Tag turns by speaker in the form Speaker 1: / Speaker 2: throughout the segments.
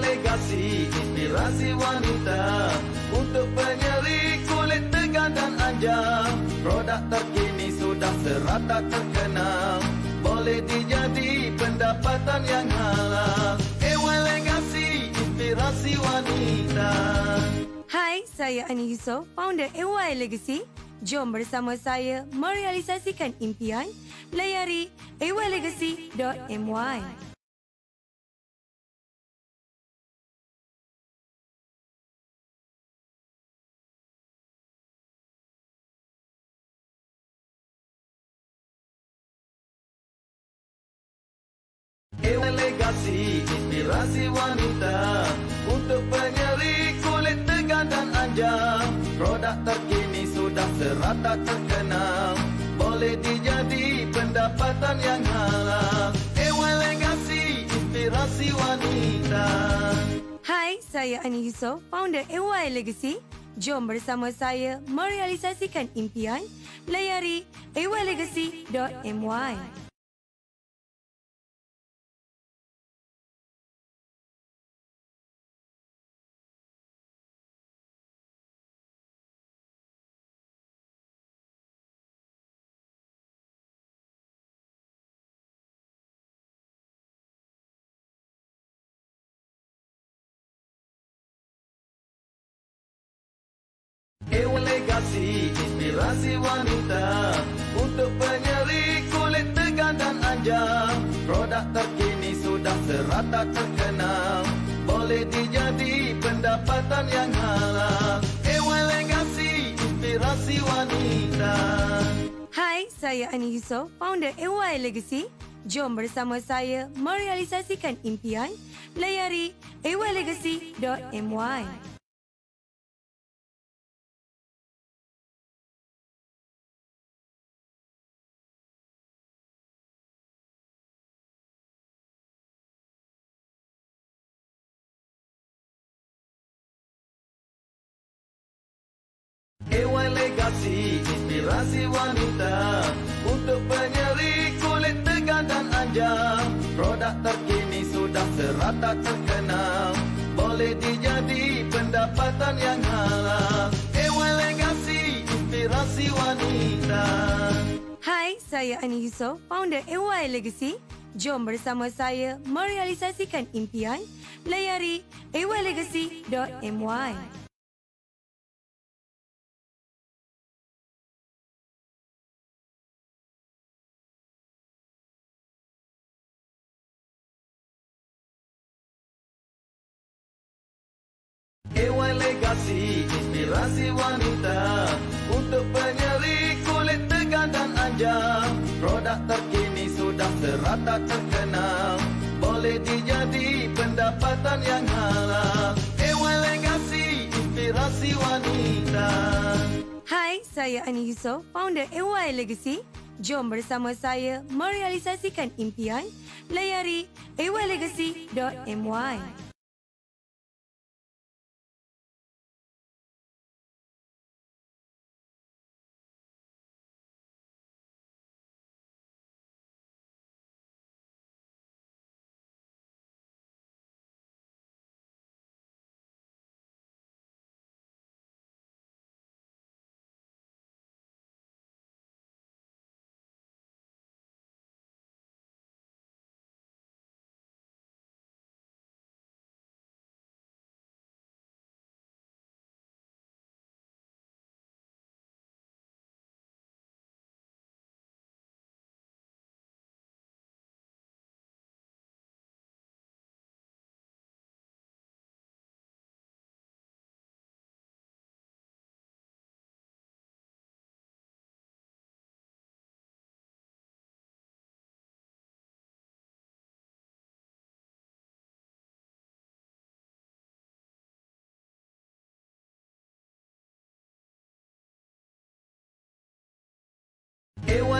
Speaker 1: Legasi, inspirasi wanita untuk penyeri kulit tegang dan anjam. Produk terkini sudah serata terkenal, boleh dijadi pendapatan yang halal. Legasi, inspirasi wanita.
Speaker 2: Hai, saya Ani Yusof, founder AY Legacy. Jom bersama saya merealisasikan impian. Layari aylegacy.my.
Speaker 1: Legasi, inspirasi wanita untuk penyeri kulit tegang dan anjam. Produk terkini sudah serata terkenal, boleh dijadi pendapatan yang halal. Legasi, inspirasi wanita.
Speaker 2: Hai, saya Ani Yusof, founder AY Legacy. Jom bersama saya merealisasikan impian. Layari aylegacy.my.
Speaker 1: Legasi, inspirasi wanita untuk penyeri kulit tegang dan anjam. Produk terkini sudah serata terkenal, boleh dijadi pendapatan yang halal. Legasi, inspirasi wanita.
Speaker 2: Hai, saya Ani Yusof, founder AY Legacy. Jom bersama saya merealisasikan impian. Layari aylegacy.my.
Speaker 1: Legasi, inspirasi wanita untuk penyeri kulit tegang dan anjam. Produk terkini sudah serata terkenal, boleh dijadi pendapatan yang halal. Legasi, inspirasi wanita.
Speaker 2: Hai, saya Ani Yusof, founder AY Legacy. Jom bersama saya merealisasikan impian. Layari aylegacy.my.
Speaker 1: Legasi, inspirasi wanita untuk penyeri kulit tegang dan anjam. Produk terkini sudah serata terkenal, boleh dijadi pendapatan yang halal. Legasi, inspirasi wanita.
Speaker 2: Hai, saya Ani Yusof, founder AY Legacy. Jom bersama saya merealisasikan impian. Layari aylegacy.my.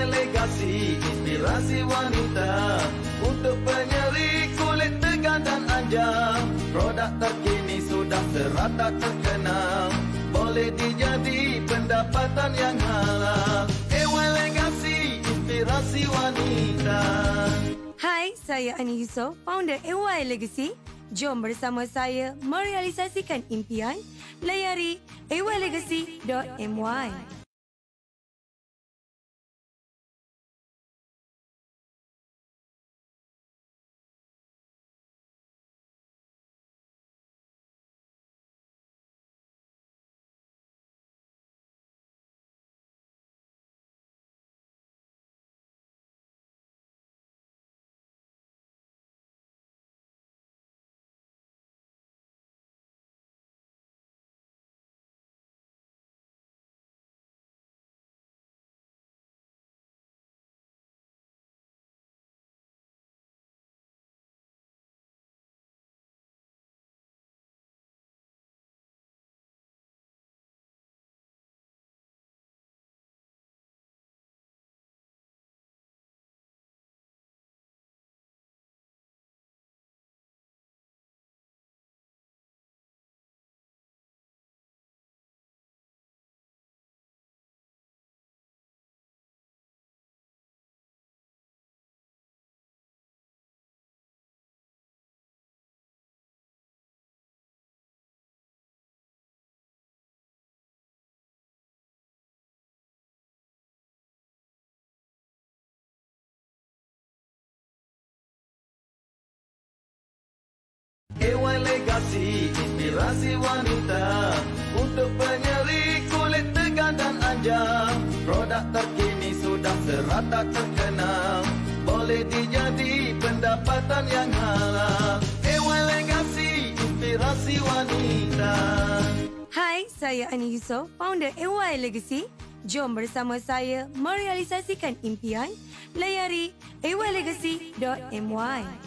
Speaker 1: Legasi, inspirasi wanita untuk penyeri kulit tegang dan anjam. Produk terkini sudah serata terkenal, boleh dijadi pendapatan yang halal. Legasi, inspirasi wanita.
Speaker 2: Hai, saya Ani Yusof, founder AY Legacy. Jom bersama saya merealisasikan impian. Layari aylegacy.my.
Speaker 1: AY Legacy, inspirasi wanita untuk penyeri kulit tegang dan anjang. Produk terkini sudah serata terkenal, boleh dijadi pendapatan yang halal. AY Legacy, inspirasi wanita.
Speaker 2: Hai, saya Ani Yusof, founder AY Legacy. Jom bersama saya merealisasikan impian. Layari aylegacy.my.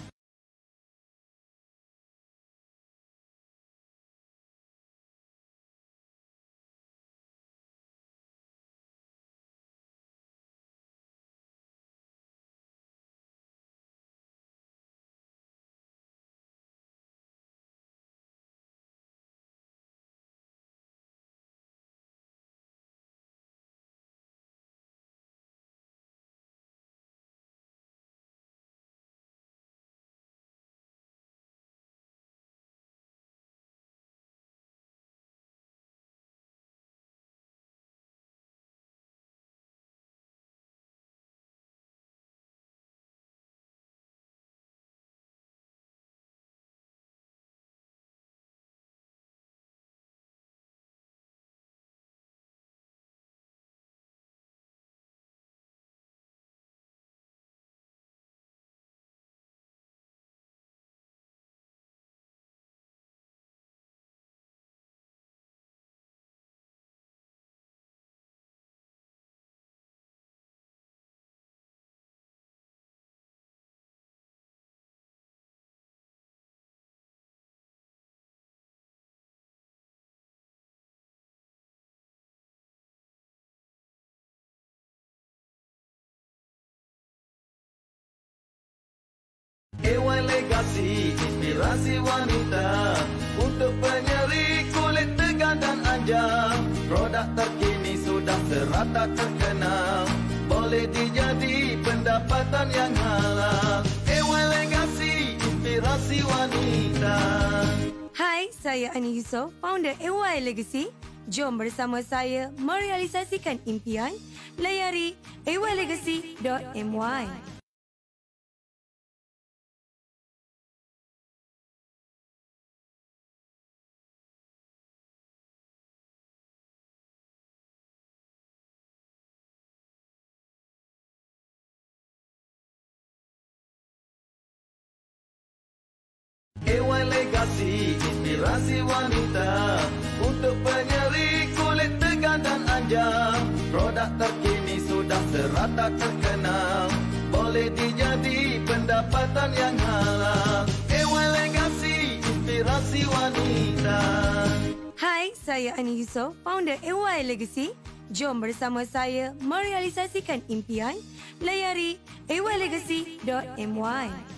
Speaker 1: AY Legacy, inspirasi wanita untuk penyeri kulit tegang dan anjang. Produk terkini sudah serata terkenal, boleh dijadi pendapatan yang halal. AY Legacy, inspirasi wanita.
Speaker 2: Hai, saya Ani Yusof, founder AY Legacy. Jom bersama saya merealisasikan impian. Layari aylegacy.my.
Speaker 1: AY Legacy, inspirasi wanita untuk penyeri kulit tegang dan anjang. Produk terkini sudah serata terkenal, boleh dijadi pendapatan yang halal. AY Legacy, inspirasi wanita.
Speaker 2: Hai, saya Ani Yusof, founder AY Legacy. Jom bersama saya merealisasikan impian. Layari aylegacy.my.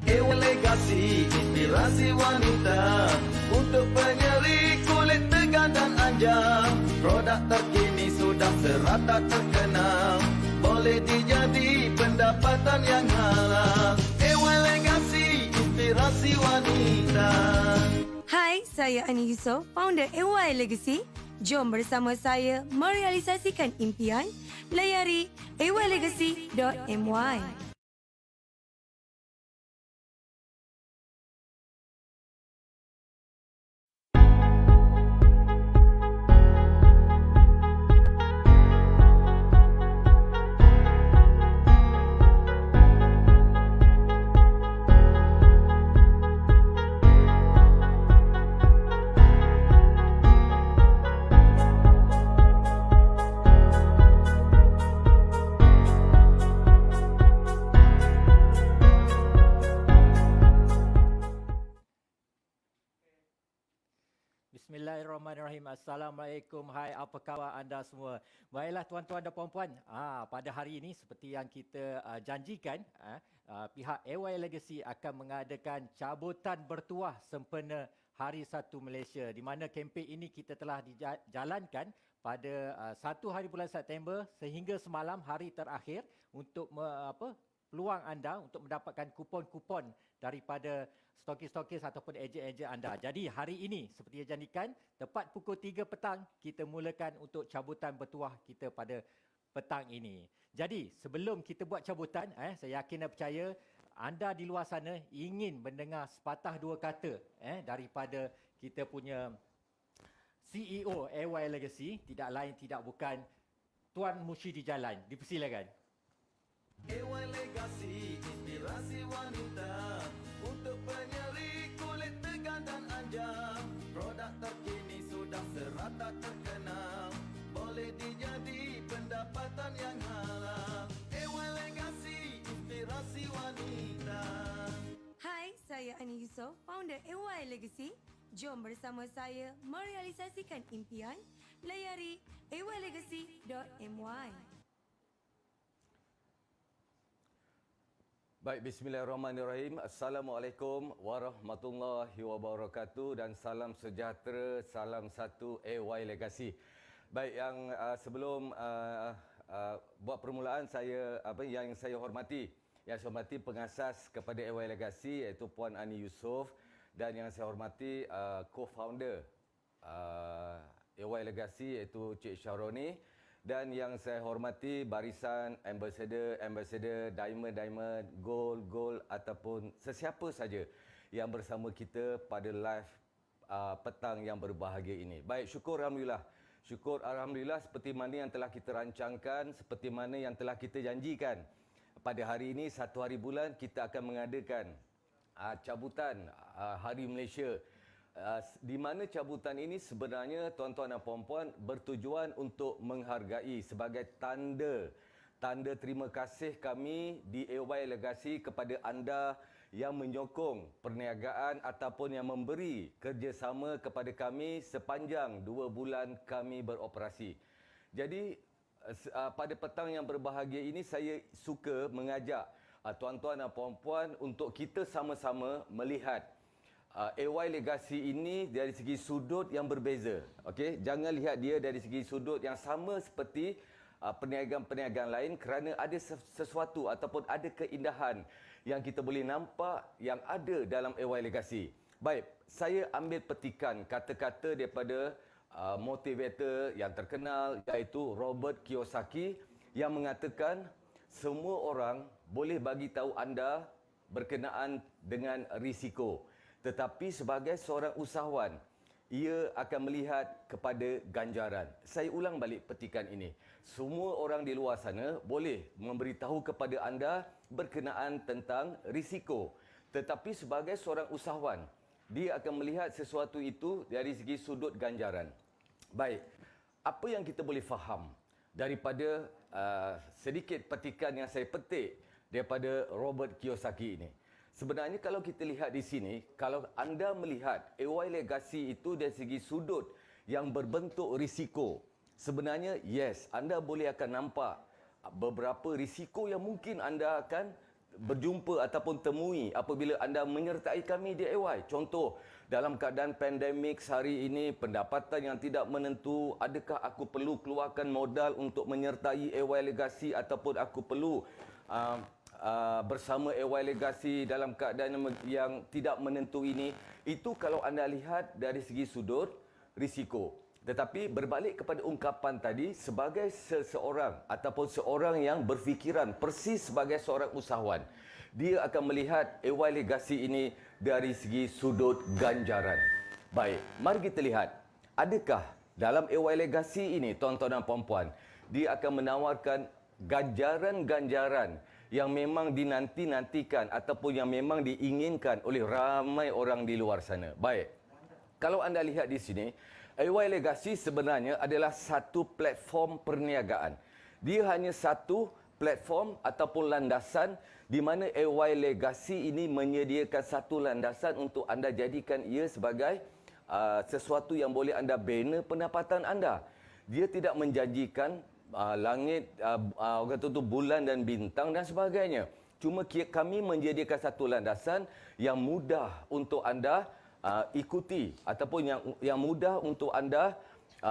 Speaker 1: Ewa Legasi, inspirasi wanita untuk penyeri kulit tegang dan anjang. Produk terkini sudah serata terkenal, boleh dijadi pendapatan yang halal. Ewa Legasi, inspirasi wanita.
Speaker 2: Hai, saya Ani Yusof, founder AY Legacy. Jom bersama saya merealisasikan impian. Layari aylegacy.my.
Speaker 3: Bismillahirrahmanirrahim. Assalamualaikum. Hai, apa khabar anda semua? Baiklah tuan-tuan dan puan-puan. Pada hari ini seperti yang kita janjikan, pihak AY Legacy akan mengadakan cabutan bertuah sempena Hari Satu Malaysia, di mana kempen ini kita telah dijalankan pada 1 hari bulan September sehingga semalam hari terakhir untuk peluang anda untuk mendapatkan kupon-kupon daripada stokis-stokis ataupun ejen-ejen anda. Jadi hari ini seperti yang janjikan, tepat pukul 3 petang kita mulakan untuk cabutan bertuah kita pada petang ini. Jadi sebelum kita buat cabutan, saya yakin dan percaya anda di luar sana ingin mendengar sepatah dua kata daripada kita punya CEO AY Legacy, tidak lain tidak bukan Tuan Mushidi Jalan. Dipersilakan.
Speaker 1: AY Legacy, inspirasi wanita untuk penyeri kulit tegang dan anjang. Produk terkini sudah serata terkenal, boleh dijadi pendapatan yang halal. AY Legacy, inspirasi wanita.
Speaker 2: Hai, saya Ani Yusof, founder AY Legacy. Jom bersama saya merealisasikan impian. Layari aylegacy.my.
Speaker 4: Baik, bismillahirrahmanirrahim. Assalamualaikum warahmatullahi wabarakatuh dan salam sejahtera, salam satu AY Legacy. Baik, yang sebelum buat permulaan yang saya hormati pengasas kepada AY Legacy iaitu Puan Ani Yusof, dan yang saya hormati co-founder AY Legacy iaitu Cik Syaroni. Dan yang saya hormati barisan ambassador, diamond, gold ataupun sesiapa saja yang bersama kita pada live petang yang berbahagia ini. Baik, syukur Alhamdulillah. Syukur Alhamdulillah seperti mana yang telah kita rancangkan, seperti mana yang telah kita janjikan. Pada hari ini, 1 hari bulan, kita akan mengadakan cabutan Hari Malaysia. Di mana cabutan ini sebenarnya tuan-tuan dan puan-puan bertujuan untuk menghargai sebagai tanda terima kasih kami di AY Legacy kepada anda yang menyokong perniagaan ataupun yang memberi kerjasama kepada kami sepanjang 2 bulan kami beroperasi. Jadi pada petang yang berbahagia ini saya suka mengajak tuan-tuan dan puan-puan untuk kita sama-sama melihat AY Legacy ini dari segi sudut yang berbeza. Okey, jangan lihat dia dari segi sudut yang sama seperti perniagaan-perniagaan lain, kerana ada sesuatu ataupun ada keindahan yang kita boleh nampak yang ada dalam AY Legacy. Baik, saya ambil petikan kata-kata daripada motivator yang terkenal iaitu Robert Kiyosaki yang mengatakan semua orang boleh bagi tahu anda berkenaan dengan risiko. Tetapi sebagai seorang usahawan, ia akan melihat kepada ganjaran. Saya ulang balik petikan ini. Semua orang di luar sana boleh memberitahu kepada anda berkenaan tentang risiko. Tetapi sebagai seorang usahawan, dia akan melihat sesuatu itu dari segi sudut ganjaran. Baik, apa yang kita boleh faham daripada sedikit petikan yang saya petik daripada Robert Kiyosaki ini? Sebenarnya kalau kita lihat di sini, kalau anda melihat AY Legacy itu dari segi sudut yang berbentuk risiko, sebenarnya yes, anda boleh akan nampak beberapa risiko yang mungkin anda akan berjumpa ataupun temui apabila anda menyertai kami di AY. Contoh, dalam keadaan pandemik sehari ini, pendapatan yang tidak menentu, adakah aku perlu keluarkan modal untuk menyertai AY Legacy ataupun aku perlu bersama AY Legacy dalam keadaan yang tidak menentu ini? Itu kalau anda lihat dari segi sudut risiko. Tetapi berbalik kepada ungkapan tadi, sebagai seseorang ataupun seorang yang berfikiran persis sebagai seorang usahawan, dia akan melihat AY Legacy ini dari segi sudut ganjaran. Baik, mari kita lihat. Adakah dalam AY Legacy ini, tuan-tuan dan puan-puan, dia akan menawarkan ganjaran-ganjaran yang memang dinanti-nantikan ataupun yang memang diinginkan oleh ramai orang di luar sana. Baik, kalau anda lihat di sini, AY Legacy sebenarnya adalah satu platform perniagaan. Dia hanya satu platform ataupun landasan di mana AY Legacy ini menyediakan satu landasan untuk anda jadikan ia sebagai sesuatu yang boleh anda bina pendapatan anda. Dia tidak menjanjikan langit, orang kata tu bulan dan bintang dan sebagainya. Cuma kami menjadikan satu landasan yang mudah untuk anda ikuti ataupun yang mudah untuk anda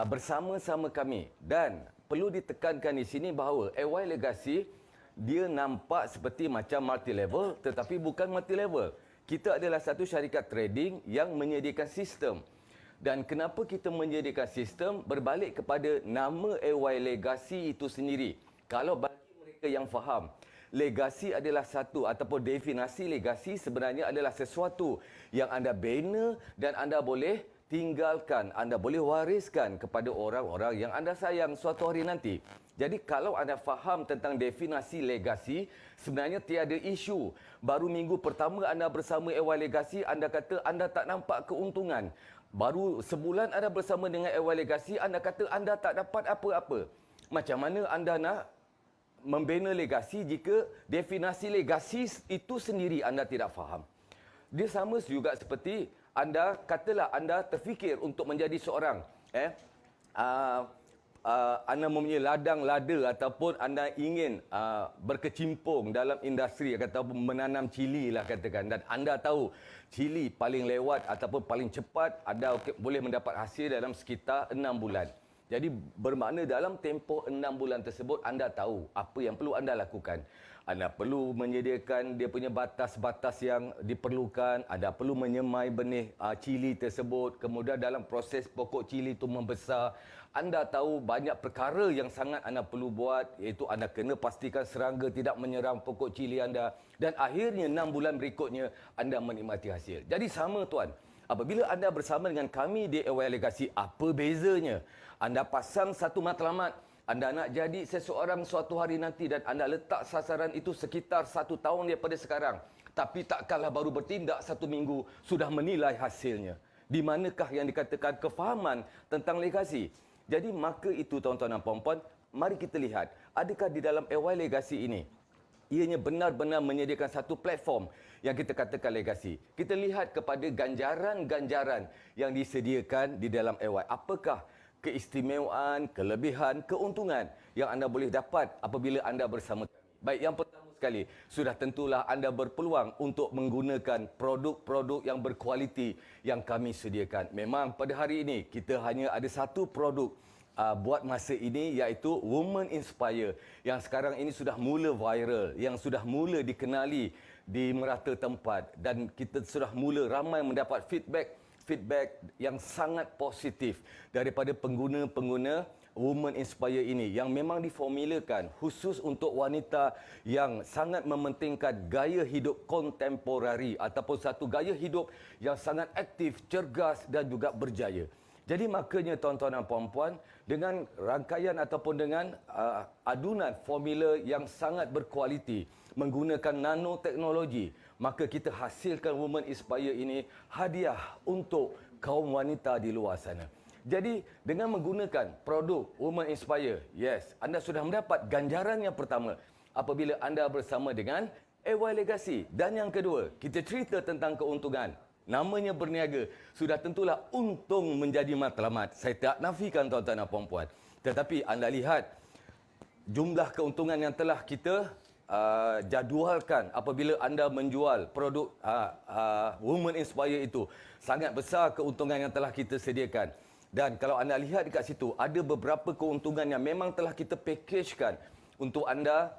Speaker 4: bersama-sama kami. Dan perlu ditekankan di sini bahawa AY Legacy dia nampak seperti macam multi level tetapi bukan multi level. Kita adalah satu syarikat trading yang menyediakan sistem. Dan kenapa kita menyediakan sistem? Berbalik kepada nama AY Legacy itu sendiri. Kalau bagi mereka yang faham, legasi adalah satu ataupun definisi legasi sebenarnya adalah sesuatu yang anda bina dan anda boleh tinggalkan, anda boleh wariskan kepada orang-orang yang anda sayang suatu hari nanti. Jadi kalau anda faham tentang definisi legasi, sebenarnya tiada isu. Baru minggu pertama anda bersama AY Legacy, anda kata anda tak nampak keuntungan. Baru sebulan anda bersama dengan AY Legacy, anda kata anda tak dapat apa-apa. Macam mana anda nak membina legasi jika definisi legasi itu sendiri anda tidak faham? Dia sama juga seperti anda, katalah anda terfikir untuk menjadi seorang anda mempunyai ladang lada ataupun anda ingin berkecimpung dalam industri ataupun menanam cili lah katakan, dan anda tahu cili paling lewat ataupun paling cepat anda boleh mendapat hasil dalam sekitar 6 bulan. Jadi bermakna dalam tempoh 6 bulan tersebut anda tahu apa yang perlu anda lakukan. Anda perlu menyediakan dia punya batas-batas yang diperlukan. Anda perlu menyemai benih cili tersebut. Kemudian dalam proses pokok cili itu membesar, anda tahu banyak perkara yang sangat anda perlu buat, iaitu anda kena pastikan serangga tidak menyerang pokok cili anda. Dan akhirnya 6 bulan berikutnya anda menikmati hasil. Jadi sama tuan, apabila anda bersama dengan kami di AY Legacy, apa bezanya? Anda pasang satu matlamat, anda nak jadi seseorang suatu hari nanti dan anda letak sasaran itu sekitar 1 tahun daripada sekarang. Tapi takkanlah baru bertindak 1 minggu sudah menilai hasilnya. Di manakah yang dikatakan kefahaman tentang legasi? Jadi maka itu tuan-tuan dan puan-puan, mari kita lihat adakah di dalam AY Legacy ini ianya benar-benar menyediakan satu platform yang kita katakan legasi. Kita lihat kepada ganjaran-ganjaran yang disediakan di dalam AY. Apakah keistimewaan, kelebihan, keuntungan yang anda boleh dapat apabila anda bersama kami? Baik, yang pertama sekali, sudah tentulah anda berpeluang untuk menggunakan produk-produk yang berkualiti yang kami sediakan. Memang pada hari ini kita hanya ada satu produk buat masa ini, iaitu Women Inspire, yang sekarang ini sudah mula viral, yang sudah mula dikenali di merata tempat, dan kita sudah mula ramai mendapat feedback yang sangat positif daripada pengguna-pengguna Women Inspire ini, yang memang diformulakan khusus untuk wanita yang sangat mementingkan gaya hidup kontemporari ataupun satu gaya hidup yang sangat aktif, cergas dan juga berjaya. Jadi makanya tuan-tuan dan puan-puan, dengan rangkaian ataupun dengan adunan formula yang sangat berkualiti menggunakan nanoteknologi, maka kita hasilkan Women Inspire ini hadiah untuk kaum wanita di luar sana. Jadi dengan menggunakan produk Women Inspire, yes, anda sudah mendapat ganjaran yang pertama apabila anda bersama dengan AY Legacy. Dan yang kedua, kita cerita tentang keuntungan. Namanya berniaga, sudah tentulah untung menjadi matlamat. Saya tak nafikan tuan-tuan dan puan-puan. Tetapi anda lihat jumlah keuntungan yang telah kita jadualkan apabila anda menjual produk Women Inspire itu. Sangat besar keuntungan yang telah kita sediakan. Dan kalau anda lihat dekat situ, ada beberapa keuntungan yang memang telah kita packagekan untuk anda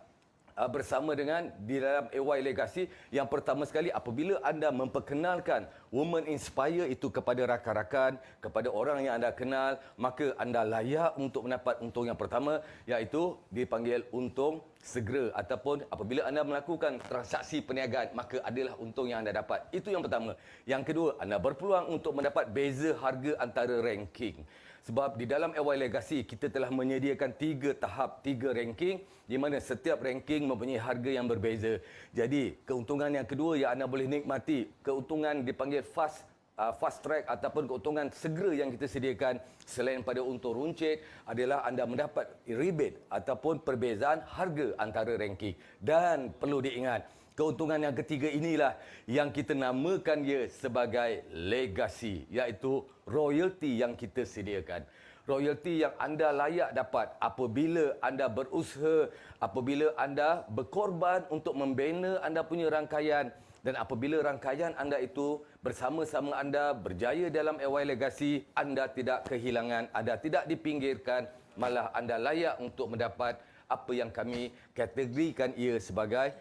Speaker 4: bersama dengan di dalam AY Legacy. Yang pertama sekali, apabila anda memperkenalkan Women Inspire itu kepada rakan-rakan, kepada orang yang anda kenal, maka anda layak untuk mendapat untung yang pertama, iaitu dipanggil untung segera, ataupun apabila anda melakukan transaksi perniagaan, maka adalah untung yang anda dapat. Itu yang pertama. Yang kedua, anda berpeluang untuk mendapat beza harga antara ranking. Sebab di dalam AY Legacy, kita telah menyediakan 3 tahap, 3 ranking, di mana setiap ranking mempunyai harga yang berbeza. Jadi, keuntungan yang kedua yang anda boleh nikmati, keuntungan dipanggil fast track ataupun keuntungan segera yang kita sediakan selain pada untung runcit adalah anda mendapat rebate ataupun perbezaan harga antara ranking. Dan perlu diingat, keuntungan yang ketiga inilah yang kita namakan dia sebagai legacy, iaitu royalty yang kita sediakan. Royalty yang anda layak dapat apabila anda berusaha, apabila anda berkorban untuk membina anda punya rangkaian, dan apabila rangkaian anda itu bersama-sama anda berjaya dalam AY Legacy, anda tidak kehilangan, anda tidak dipinggirkan, malah anda layak untuk mendapat apa yang kami kategorikan ia sebagai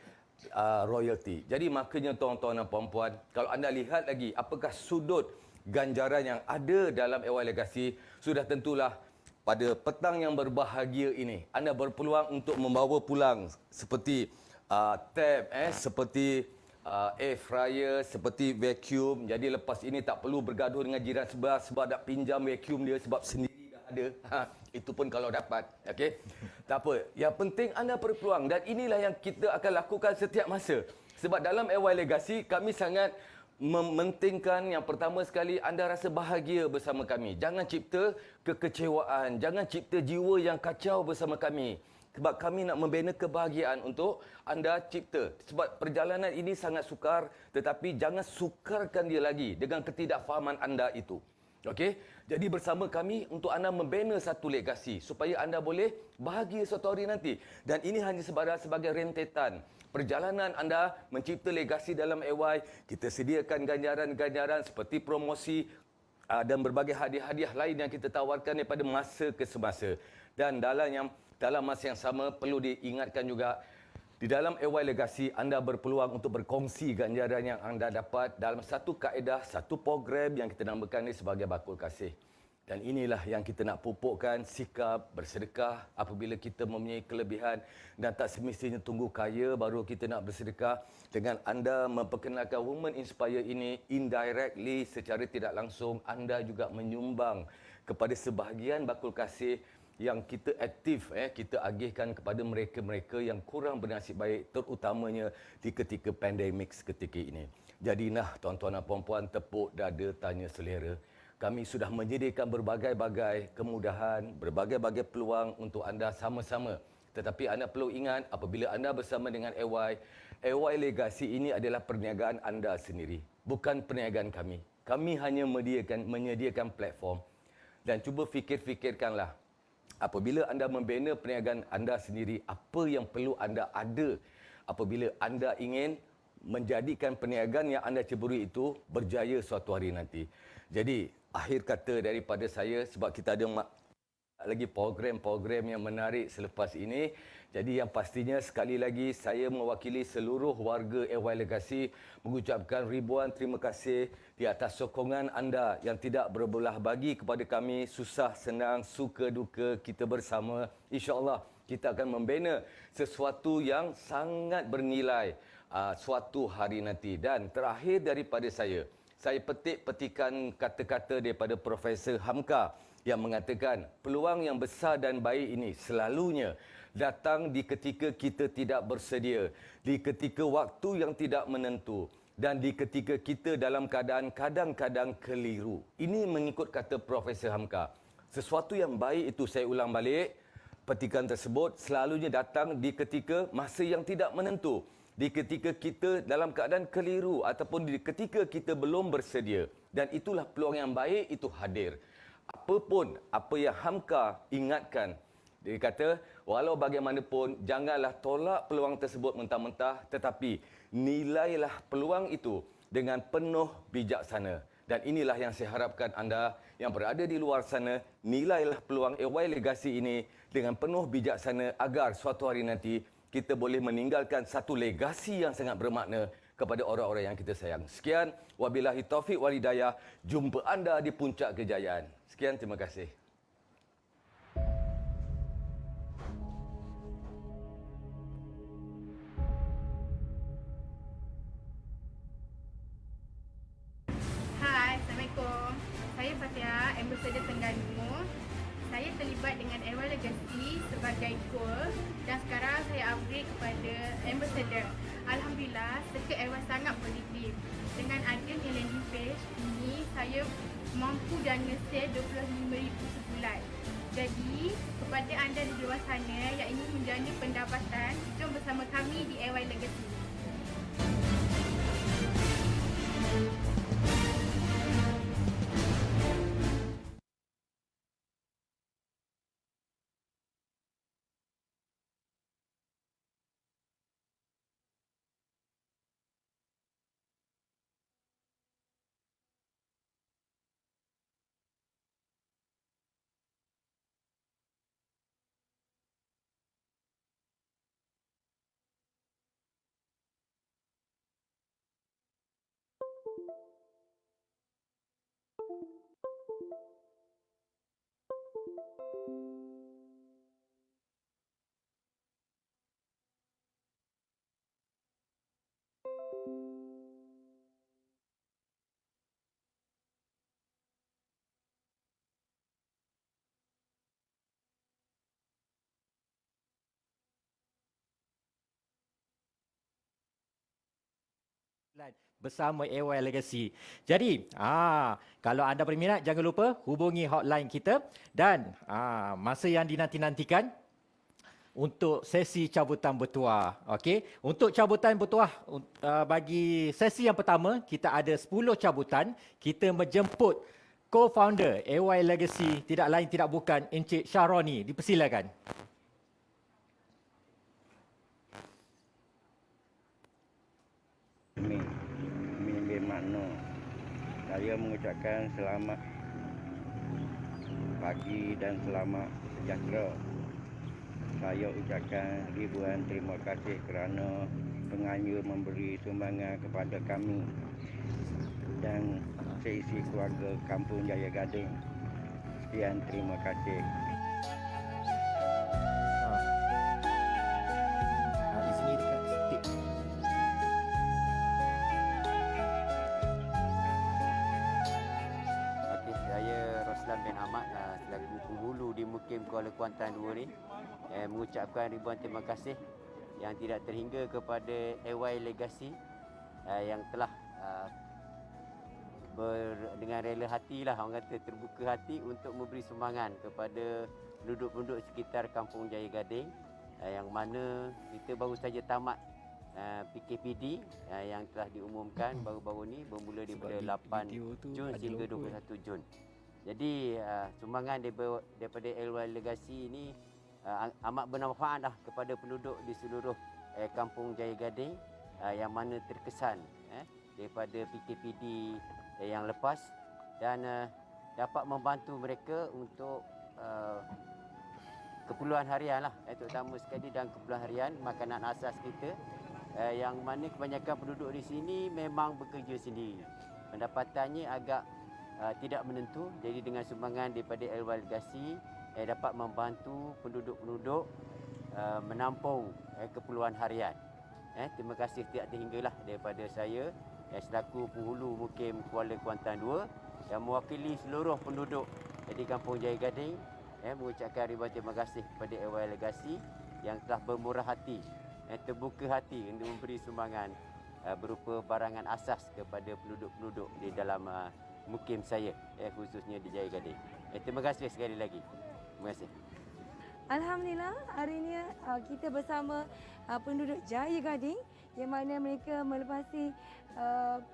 Speaker 4: royalty. Jadi makanya tuan-tuan dan puan-puan, kalau anda lihat lagi apakah sudut ganjaran yang ada dalam AY Legacy, sudah tentulah pada petang yang berbahagia ini anda berpeluang untuk membawa pulang seperti tab, seperti air fryer, seperti vacuum. Jadi lepas ini tak perlu bergaduh dengan jiran sebelah sebab nak pinjam vacuum dia sebab sendiri dah ada. Itu pun kalau dapat. Okey. Tak apa. Yang penting anda berpeluang, dan inilah yang kita akan lakukan setiap masa. Sebab dalam AY Legacy kami sangat mementingkan yang pertama sekali anda rasa bahagia bersama kami. Jangan cipta kekecewaan, jangan cipta jiwa yang kacau bersama kami. Sebab kami nak membina kebahagiaan untuk anda cipta. Sebab perjalanan ini sangat sukar, tetapi jangan sukarkan dia lagi dengan ketidakfahaman anda itu. Okey? Jadi bersama kami untuk anda membina satu legasi supaya anda boleh bahagia suatu hari nanti. Dan ini hanya sebagai rentetan perjalanan anda mencipta legasi dalam AY. Kita sediakan ganjaran-ganjaran seperti promosi dan berbagai hadiah-hadiah lain yang kita tawarkan daripada masa ke semasa. Dan dalam masa yang sama perlu diingatkan juga, di dalam AY Legacy anda berpeluang untuk berkongsi ganjaran yang anda dapat dalam satu kaedah, satu program yang kita namakan ini sebagai bakul kasih. Dan inilah yang kita nak pupukkan, sikap bersedekah apabila kita mempunyai kelebihan, dan tak semestinya tunggu kaya baru kita nak bersedekah. Dengan anda memperkenalkan Women Inspire ini, indirectly, secara tidak langsung, anda juga menyumbang kepada sebahagian bakul kasih yang kita aktif, kita agihkan kepada mereka-mereka yang kurang bernasib baik, terutamanya di ketika pandemik ketika ini. Jadi tuan-tuan dan puan-puan, tepuk dada tanya selera. Kami sudah menyediakan berbagai-bagai kemudahan, berbagai-bagai peluang untuk anda sama-sama. Tetapi anda perlu ingat, apabila anda bersama dengan AY Legacy ini adalah perniagaan anda sendiri, bukan perniagaan kami. Kami hanya menyediakan platform. Dan cuba fikirkanlah, apabila anda membina perniagaan anda sendiri, apa yang perlu anda ada apabila anda ingin menjadikan perniagaan yang anda ceburi itu berjaya suatu hari nanti. Jadi, akhir kata daripada saya, sebab kita ada lagi program-program yang menarik selepas ini. Jadi yang pastinya sekali lagi saya mewakili seluruh warga AY Legacy mengucapkan ribuan terima kasih di atas sokongan anda yang tidak berbelah bagi kepada kami. Susah, senang, suka, duka, kita bersama. InsyaAllah kita akan membina sesuatu yang sangat bernilai suatu hari nanti. Dan terakhir daripada saya petikan kata-kata daripada Profesor Hamka yang mengatakan peluang yang besar dan baik ini selalunya datang di ketika kita tidak bersedia, di ketika waktu yang tidak menentu, dan di ketika kita dalam keadaan kadang-kadang keliru. Ini mengikut kata Profesor Hamka. Sesuatu yang baik itu, saya ulang balik, petikan tersebut selalunya datang di ketika masa yang tidak menentu, di ketika kita dalam keadaan keliru ataupun di ketika kita belum bersedia. Dan itulah peluang yang baik itu hadir. Apapun apa yang Hamka ingatkan, Dia kata, walau bagaimanapun, janganlah tolak peluang tersebut mentah-mentah, tetapi nilailah peluang itu dengan penuh bijaksana. Dan inilah yang saya harapkan anda yang berada di luar sana, nilailah peluang AY Legacy ini dengan penuh bijaksana agar suatu hari nanti kita boleh meninggalkan satu legasi yang sangat bermakna kepada orang-orang yang kita sayang. Sekian, wabillahi taufiq wal hidayah. Jumpa anda di puncak kejayaan. Sekian, terima kasih.
Speaker 5: Hai, Assalamualaikum. Saya Fatia, Ambassador Terengganu. Saya terlibat dengan AY Legacy sebagai coach dan sekarang saya upgrade kepada Ambassador. Alhamdulillah, serta AY sangat positif. Dengan adanya landing page ini, saya mampu dana sale RM25,000 sebulan. Jadi, kepada anda di luar sana yang ingin menjana pendapatan, jom bersama kami di AY Legacy.
Speaker 3: Bersama AY Legacy. Jadi, kalau anda berminat, jangan lupa hubungi hotline kita dan masa yang dinanti-nantikan untuk sesi cabutan bertuah. Okey, untuk cabutan bertuah bagi sesi yang pertama, kita ada 10 cabutan. Kita menjemput co-founder AY Legacy, tidak lain tidak bukan Encik Syahroni. Dipersilakan.
Speaker 6: Makna. Saya mengucapkan selamat pagi dan selamat sejahtera. Saya ucapkan ribuan terima kasih kerana penganjur memberi sumbangan kepada kami dan seisi keluarga Kampung Jaya Gading. Sekian, terima kasih.
Speaker 3: Di sini dekat stick.
Speaker 7: Saya Roslan bin Ahmad selaku penghulu di Mukim Kuala Kuantan 2 ni mengucapkan ribuan terima kasih yang tidak terhingga kepada AY Legacy yang telah dengan rela hati lah, orang kata terbuka hati untuk memberi sumbangan kepada penduduk-penduduk sekitar Kampung Jaya Gading yang mana kita baru saja tamat PKPD yang telah diumumkan baru-baru ni bermula daripada 8 Jun hingga 21 Jun. Jadi sumbangan daripada AY Legacy ini amat bermanfaat lah kepada penduduk di seluruh Kampung Jaya Gading yang mana terkesan daripada PKPD yang lepas dan dapat membantu mereka untuk keperluan harian lah, terutama sekali dalam keperluan harian makanan asas kita yang mana kebanyakan penduduk di sini memang bekerja sendiri. Pendapatannya agak tidak menentu, jadi dengan sumbangan daripada AY Legacy dapat membantu penduduk-penduduk menampung keperluan harian. Terima kasih tidak terhinggalah daripada saya selaku penghulu Mukim Kuala Kuantan 2 yang mewakili seluruh penduduk di Kampung Jaya Gading mengucapkan ribuan terima kasih kepada AY Legacy yang telah bermurah hati, terbuka hati untuk memberi sumbangan berupa barangan asas kepada penduduk-penduduk di dalam mukim saya, khususnya di Jaya Gading. Terima kasih sekali lagi. Terima kasih.
Speaker 2: Alhamdulillah, hari ini kita bersama penduduk Jaya Gading yang mana mereka melepasi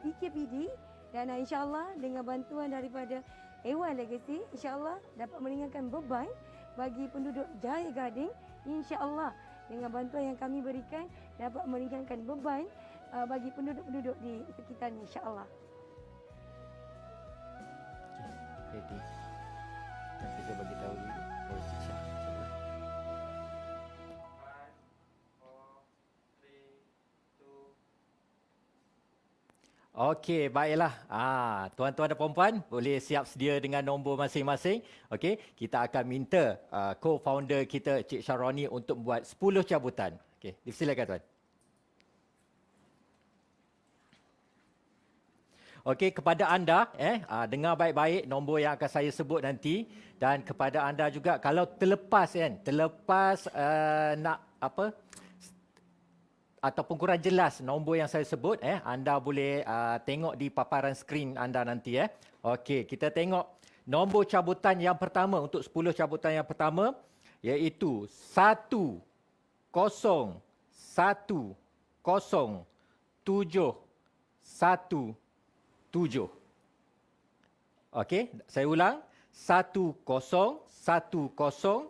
Speaker 2: PKPD dan insyaAllah dengan bantuan daripada AY Legacy, insyaAllah dapat meringankan beban bagi penduduk Jaya Gading. InsyaAllah dengan bantuan yang kami berikan dapat meringankan beban bagi penduduk-penduduk di sekitar insyaAllah.
Speaker 3: Ready. Dan kita bagi tahu dulu. Oh, Cik Syah. Okey, baiklah. Tuan-tuan dan puan-puan boleh siap sedia dengan nombor masing-masing. Okey, kita akan minta co-founder kita Cik Syaroni untuk buat 10 cabutan. Okey, silakan tuan. Okey, kepada anda dengar baik-baik nombor yang akan saya sebut nanti, dan kepada anda juga kalau terlepas nak apa ataupun kurang jelas nombor yang saya sebut, anda boleh tengok di paparan skrin anda nanti. Okey, kita tengok nombor cabutan yang pertama untuk 10 cabutan yang pertama, iaitu 1 0 1 0 7 1 7. Okey, saya ulang. 1 0 1 0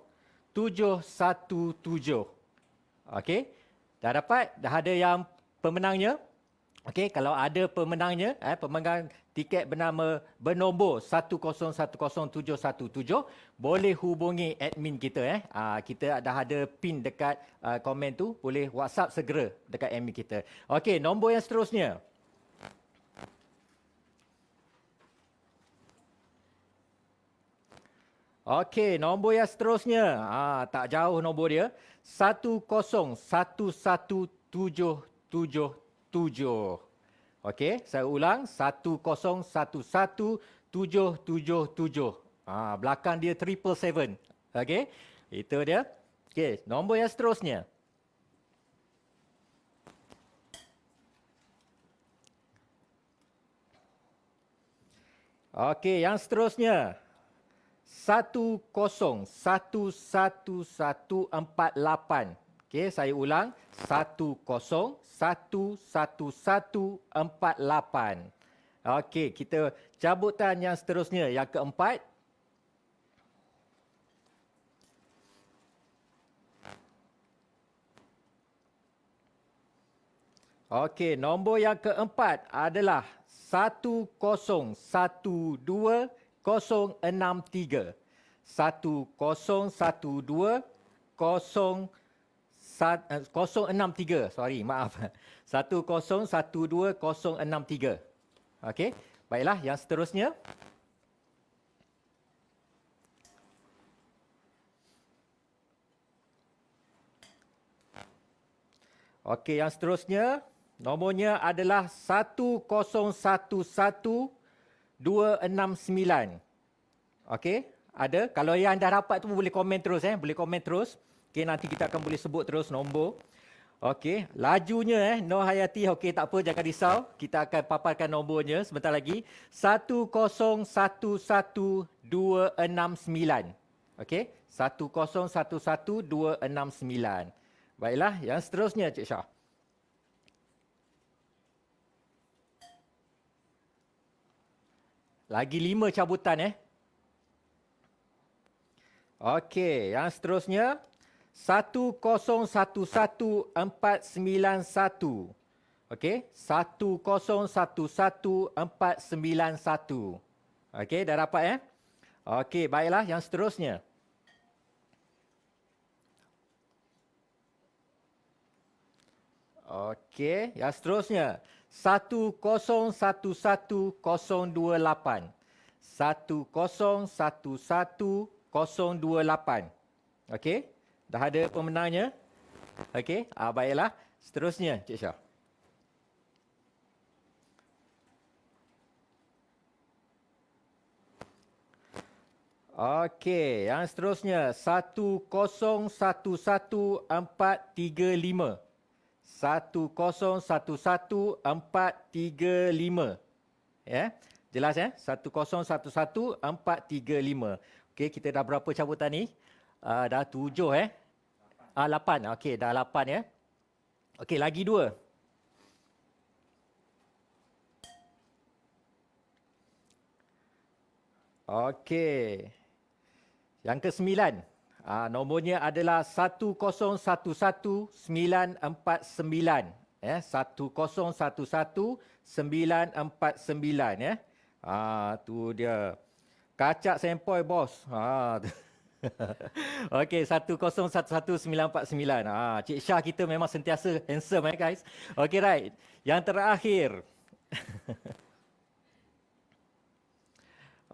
Speaker 3: 7 1 7. Okey. Dah dapat? Dah ada yang pemenangnya? Okey, kalau ada pemenangnya, pemegang tiket bernombor 10107117, boleh hubungi admin kita. Kita dah ada pin dekat komen tu, boleh WhatsApp segera dekat admin kita. Okey, nombor yang seterusnya. Okey, nombor yang seterusnya. Tak jauh nombor dia. 10117777. Okey, saya ulang. 10117777. Belakang dia 777. Okey, itu dia. Okey, nombor yang seterusnya. Okey, yang seterusnya. 10111148. Okey, saya ulang. 10111148. Okey, kita cabutan yang seterusnya, yang keempat. Okey, nombor yang keempat adalah 1012 063. 1012 063. Sorry, maaf. 1012 063. Okey, baiklah, yang seterusnya. Okey, yang seterusnya nomornya adalah 1011 269. Okey, ada. Kalau yang dah dapat tu boleh komen terus. Boleh komen terus. Okey, nanti kita akan boleh sebut terus nombor. Okey, lajunya Nur Hayati. Okey, tak apa, jangan risau. Kita akan paparkan nombornya sebentar lagi. 10111269. Okey, 10111269. Baiklah, yang seterusnya Cik Syah. Lagi 5 cabutan. Okey, yang seterusnya 10111491. Okey, 10111491. Okey, dah dapat Okey, baiklah, yang seterusnya. Okey, yang seterusnya 10111028. 10111028. Okey, dah ada pemenangnya. Okey, baiklah. Seterusnya, Cik Syah. Okey, yang seterusnya 10111435. 10111435. Jelas 10111435. Okey, kita dah berapa cabutan ni? Dah 7 8. Okey, dah 8 Okey, lagi 2. Okey. Yang ke-9. Nombornya adalah 1011949. 1011949 ya. Tu dia. Kacak sempoi bos. Okey, 1011949. Cik Syah kita memang sentiasa handsome guys. Okey, right. Yang terakhir.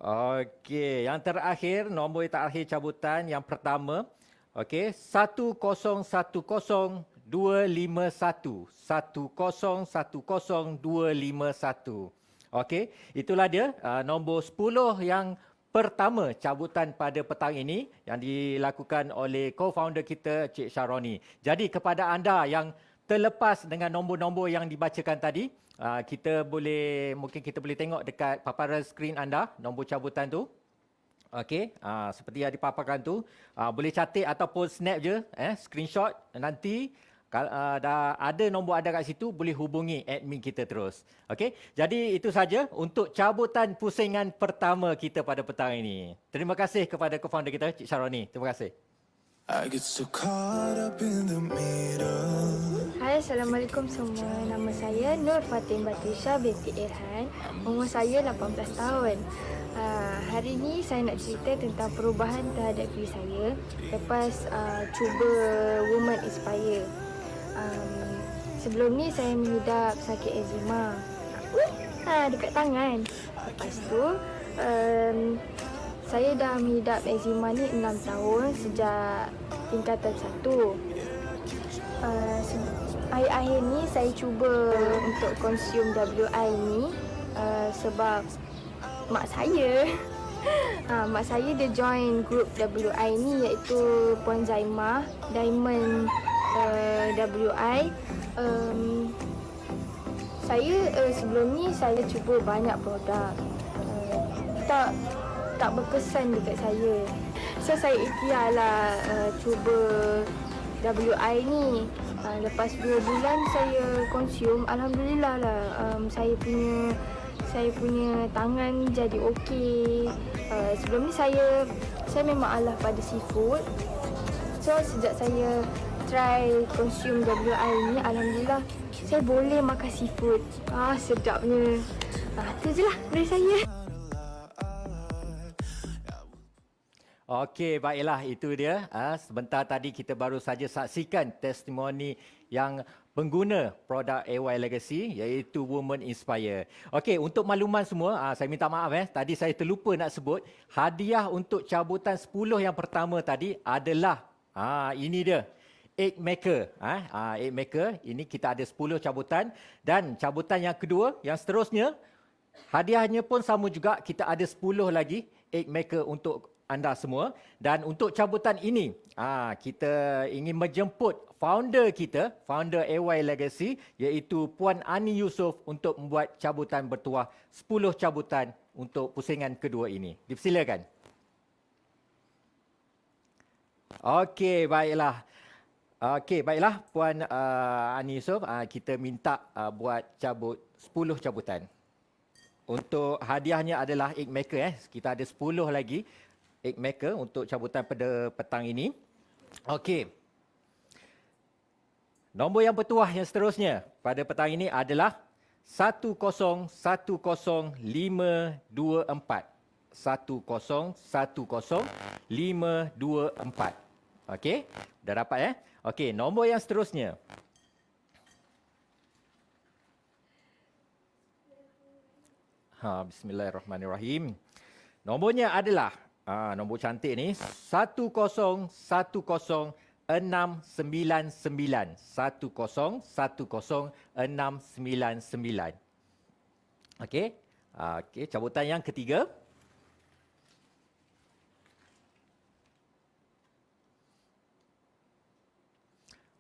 Speaker 3: Okey, yang terakhir, nombor yang terakhir cabutan yang pertama. Okey, 1010251. 1010251. Okey, itulah dia nombor 10 yang pertama cabutan pada petang ini yang dilakukan oleh co-founder kita Cik Syaroni. Jadi kepada anda yang terlepas dengan nombor-nombor yang dibacakan tadi, mungkin kita boleh tengok dekat paparan skrin anda nombor cabutan tu. Okey, seperti yang dipaparkan tu, boleh catat ataupun snap je, screenshot. Nanti kalau dah ada nombor anda kat situ, boleh hubungi admin kita terus. Okey, jadi itu saja untuk cabutan pusingan pertama kita pada petang ini. Terima kasih kepada co-founder kita, Cik Syaroni. Terima kasih.
Speaker 8: I get so caught up in the middle.
Speaker 9: Hai, Assalamualaikum semua. Nama saya Nur Fatin Batisha binti Irhan. Umur saya 18 tahun. Hari ini saya nak cerita tentang perubahan terhadap diri saya lepas cuba Women Inspire. Sebelum ni saya mengidap sakit eczema. Dekat tangan. Lepas tu saya dah mengidap eczema ni 6 tahun sejak tingkatan 1. Akhir-akhir ni saya cuba untuk consume WI ni sebab mak saya mak saya dia join group WI ni iaitu Puan Zaimah Diamond WI. Saya sebelum ni saya cuba banyak produk, tak berkesan dekat saya. So saya ikhtiarlah cuba WI ni. Lepas 2 bulan saya consume, alhamdulillah lah, saya punya tangan jadi okey. Sebelum ni saya memang alah pada seafood. So sejak saya try consume WI ni, alhamdulillah saya boleh makan seafood. Sedapnya. Itu je lah dari saya.
Speaker 3: Okey, baiklah itu dia. Sebentar tadi kita baru saja saksikan testimoni yang pengguna produk AY Legacy iaitu Women Inspire. Okey, untuk makluman semua, saya minta maaf tadi saya terlupa nak sebut hadiah untuk cabutan 10 yang pertama tadi adalah ini dia. Egg Maker. Egg Maker, ini kita ada 10 cabutan dan cabutan yang kedua, yang seterusnya hadiahnya pun sama juga, kita ada 10 lagi Egg Maker untuk anda semua. Dan untuk cabutan ini, kita ingin menjemput founder kita, founder AY Legacy, iaitu Puan Ani Yusof untuk membuat cabutan bertuah 10 cabutan untuk pusingan kedua ini. Dipersilakan. Okey, baiklah. Puan Ani Yusof, kita minta buat cabut 10 cabutan. Untuk hadiahnya adalah Egg Maker. Kita ada 10 lagi Egg Maker untuk cabutan pada petang ini. Okey. Nombor yang bertuah yang seterusnya pada petang ini adalah 1010524. 1010524. Okey, dah dapat Okey, nombor yang seterusnya. Bismillahirrahmanirrahim. Nombornya adalah nombor cantik ni 1010699. 1010699. Okey. Okey, cabutan yang ketiga.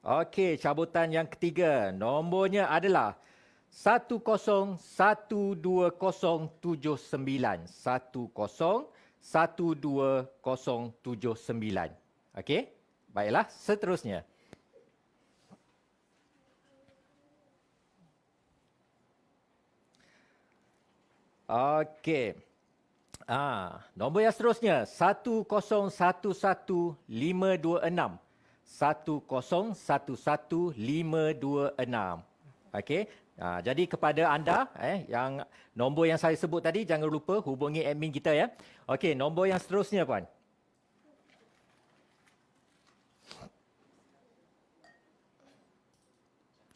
Speaker 3: Okey, cabutan yang ketiga. Nombornya adalah 1012079. 1012079. Okey, baiklah, seterusnya. Okey. Nombor yang seterusnya 1011526. 1011526. Okey. Jadi kepada anda yang nombor yang saya sebut tadi, jangan lupa hubungi admin kita ya. Okey, nombor yang seterusnya puan.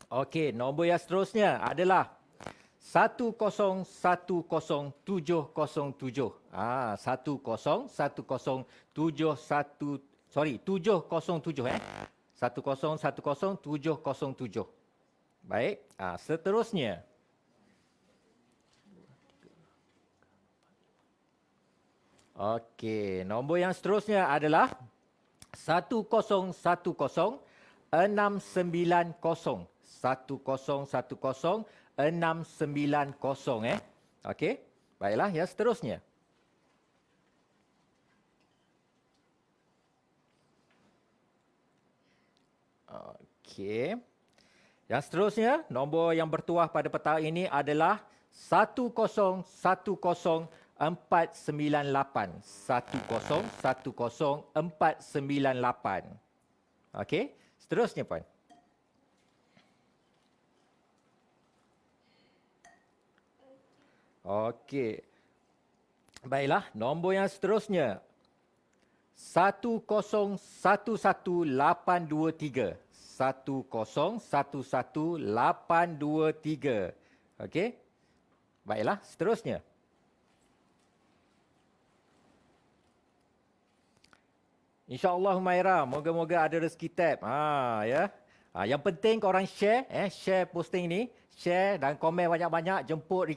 Speaker 3: Okey, nombor yang seterusnya adalah 1010707. 707 1010707. Baik, seterusnya. Okey, nombor yang seterusnya adalah 1010690. 1010690. Okey. Baiklah, yang seterusnya. Okey. Yang seterusnya, nombor yang bertuah pada petang ini adalah 1010498. 1010498. Okey. Seterusnya, puan. Okey. Baiklah, nombor yang seterusnya 1011823. 1011823. Okey. Baiklah, seterusnya. InsyaAllah Humaira, moga-moga ada rezeki tab. Ya. Yang penting korang share, share posting ni. Share dan komen banyak-banyak, jemput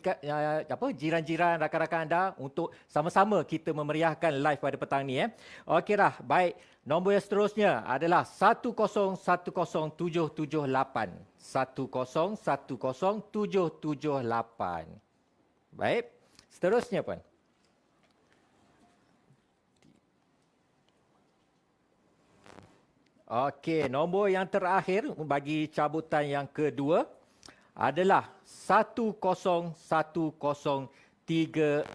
Speaker 3: jiran-jiran, rakan-rakan anda untuk sama-sama kita memeriahkan live pada petang ni. Okey dah, baik. Nombor yang seterusnya adalah 1010778. 1010778. Baik, seterusnya puan. Okey, nombor yang terakhir bagi cabutan yang kedua adalah 1010363.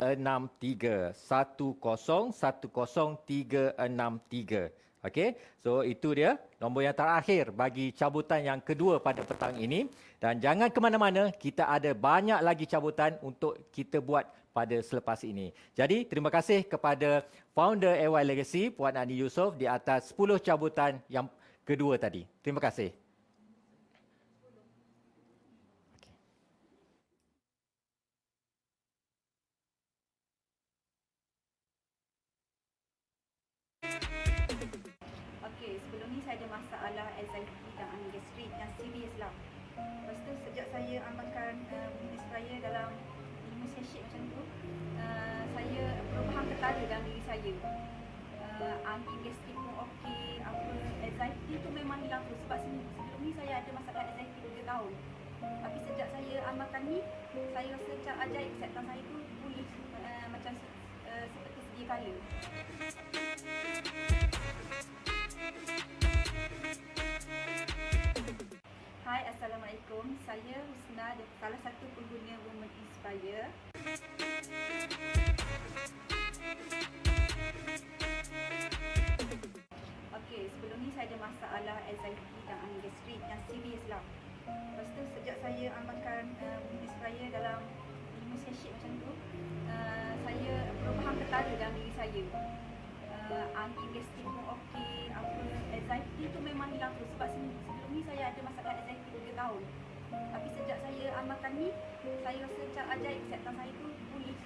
Speaker 3: 1010363. Okey, so itu dia nombor yang terakhir bagi cabutan yang kedua pada petang ini. Dan jangan ke mana-mana, kita ada banyak lagi cabutan untuk kita buat pada selepas ini. Jadi, terima kasih kepada founder AY Legacy, Puan Ani Yusof di atas 10 cabutan yang kedua tadi. Terima kasih.
Speaker 10: Okey, sebelum ni saya ada masalah anxiety dan angin gastrik yang serius lah. Lepas tu sejak saya amalkan inspire dalam 5 session macam tu, saya perubahan ketara dalam diri saya. Angin gastrik pun okey, anxiety tu memang hilang terus. Sebab sebelum ni saya ada masalah anxiety 3 tahun. Tapi sejak saya amalkan ni, saya rasa macam ajaib kesihatan saya tu pulih macam seperti sedia kala. Hai, Assalamualaikum. Saya Husna, salah satu pengguna Women Inspire. Okey, sebelum ni saya ada masalah anxiety dan angin gastrik yang serius lah. Lepas tu sejak saya amalkan Women Inspire dalam 5 session macam tu, saya perubahan ketara dalam diri saya. Angin gastrik pun okey, anxiety tu memang hilang terus. Sebab sebelum ni saya ada masalah anxiety 3 tahun. Tapi sejak saya amalkan ni, saya rasa macam ajaib kesihatan saya tu pulih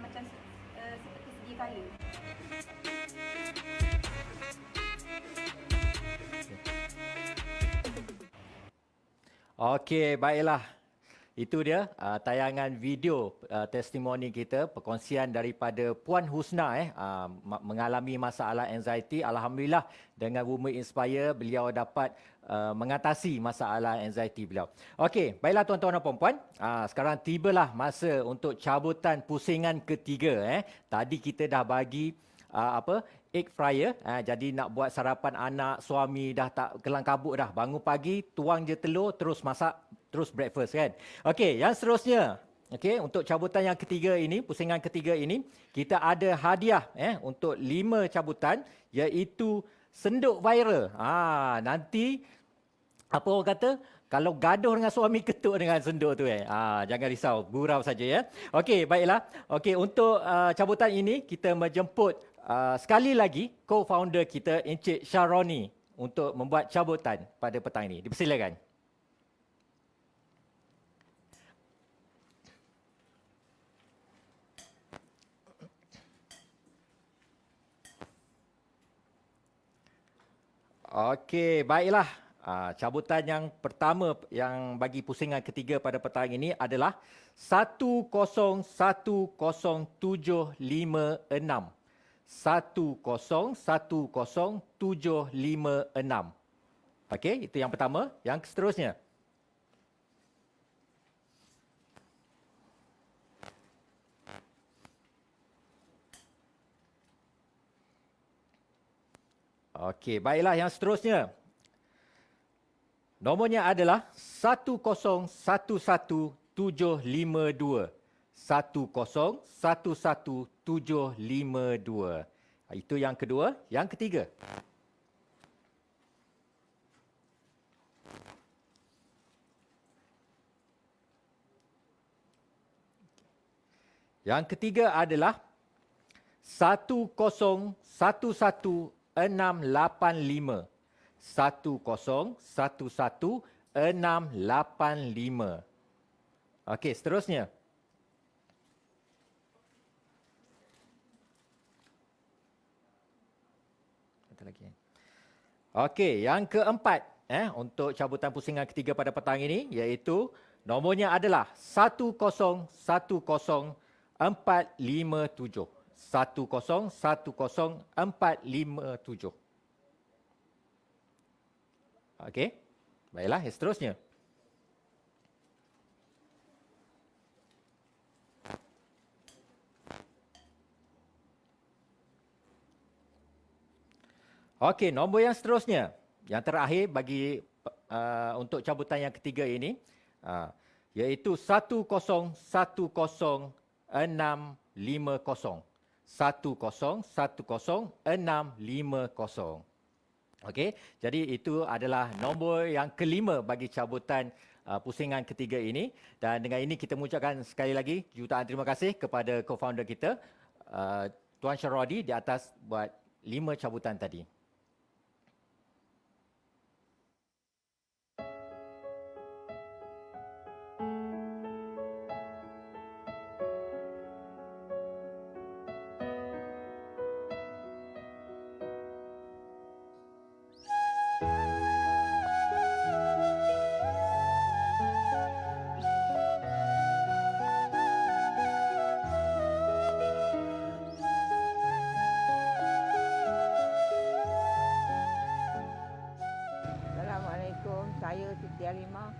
Speaker 10: macam seperti sedia kala.
Speaker 3: Okey, baiklah. Itu dia tayangan video testimoni kita, perkongsian daripada Puan Husna mengalami masalah anxiety. Alhamdulillah dengan Women Inspire beliau dapat mengatasi masalah anxiety beliau. Okey, baiklah tuan-tuan dan puan-puan, sekarang tibalah masa untuk cabutan pusingan ketiga. Tadi kita dah bagi egg fryer, jadi nak buat sarapan anak, suami dah tak kelang kabut dah. Bangun pagi, tuang je telur, terus masak, terus breakfast kan. Okey, yang seterusnya Okey, untuk cabutan yang ketiga ini, pusingan ketiga ini, kita ada hadiah untuk 5 cabutan, iaitu senduk viral. Nanti apa orang kata, kalau gaduh dengan suami, ketuk dengan senduk tu jangan risau, gurau saja ya. Okey, baiklah. Okey, untuk cabutan ini kita menjemput sekali lagi co-founder kita Encik Syaroni untuk membuat cabutan pada petang ini. Dipersilakan. Okey, baiklah. Cabutan yang pertama yang bagi pusingan ketiga pada petang ini adalah 10100756. 10100756. Okey, itu yang pertama. Yang seterusnya. Okey, baiklah yang seterusnya. Nomornya adalah 10111752. 10111752. Itu yang kedua. Yang ketiga. Yang ketiga adalah 10111685. 10111685. Okey, seterusnya. Okey, yang keempat untuk cabutan pusingan ketiga pada petang ini, iaitu nomornya adalah 10100457. 10100457. Okey. Baiklah, yang seterusnya. Okey, nombor yang seterusnya. Yang terakhir bagi untuk cabutan yang ketiga ini, iaitu 10100650. 10100650. Okey, jadi itu adalah nombor yang kelima bagi cabutan pusingan ketiga ini. Dan dengan ini kita mengucapkan sekali lagi jutaan terima kasih kepada co-founder kita, Tuan Syaroni, di atas buat 5 cabutan tadi.
Speaker 11: Saya Siti Alimah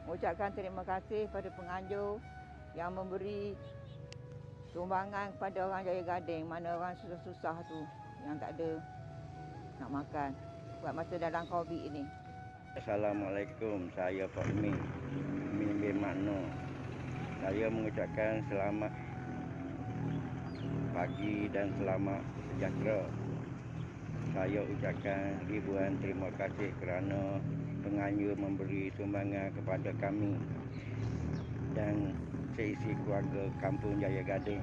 Speaker 11: mengucapkan terima kasih pada penganjur yang memberi sumbangan kepada orang Jaya Gading, mana orang susah-susah tu yang tak ada nak makan buat masa dalam COVID ini.
Speaker 6: Assalamualaikum, saya Pak Min bin Makno. Saya mengucapkan selamat pagi dan selamat sejahtera. Saya ucapkan ribuan terima kasih kerana penganjur memberi sumbangan kepada kami dan seisi keluarga Kampung Jaya Gading.